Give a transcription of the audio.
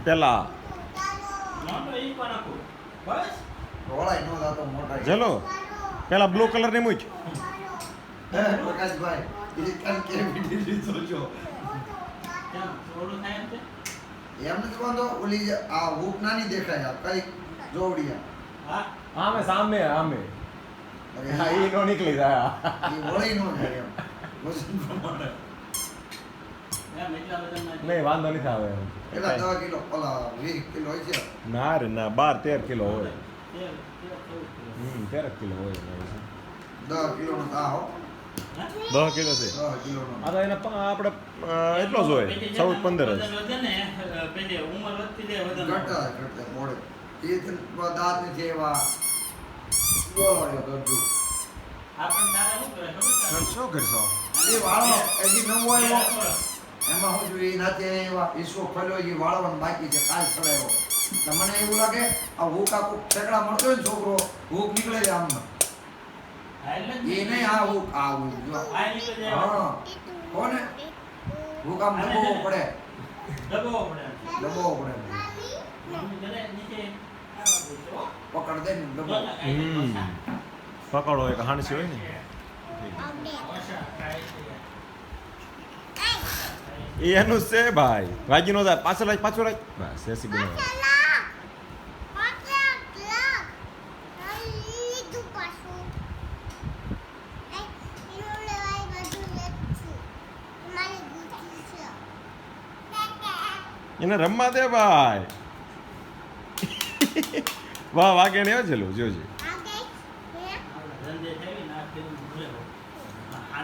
પેલા ચલો પેલા બ્લુ કલર ની મૂચ પ્રકાશભાઈ એમ નથી વાંધો ઓલી આ હુક નાની દેખાય આ કઈ જોવડિયા આમે સામે આમે અરે હા એ નો નીકળી જાય એ વળી નો જાય એમ વજન પ્રમાણે નહીં વાંધો નથી આવે કેટલા 10 કિલો ઓલા 20 કિલો હોય છે ના રે ના 12-13 કિલો હોય 13 કિલો હોય 10 કિલો નો આ હો 10 કિલો છે 10 કિલો નો આ તો એને આપણે એટલો જ હોય 14-15 ઘટતા ઘટતા મોડે એ દાંત નથી એવા બોલાયો કરજો શું કરશો એ વાળો હજી નવો આવ્યો એમાં હું જોઈએ નાતે એવા ઈસો ફર્યો એ વાળવાનું બાકી છે કાલ ચડાવ્યો તો મને એવું લાગે આ હુક આખું ઠેકડા મળતો હોય ને છોકરો હુક નીકળે છે આમનો એ નહીં આ હુક આ હુક જો હા કોને હુક આમ દબાવવો પડે પકડ દે ને દબાવ પકડો એક હાણસી હોય ને એ એનું છે ભાઈ વાગી નો જાય પાછળ રાખ બસ એસી બનો એને રમવા દે ભાઈ વાહ વાગે ને ચલો જોજે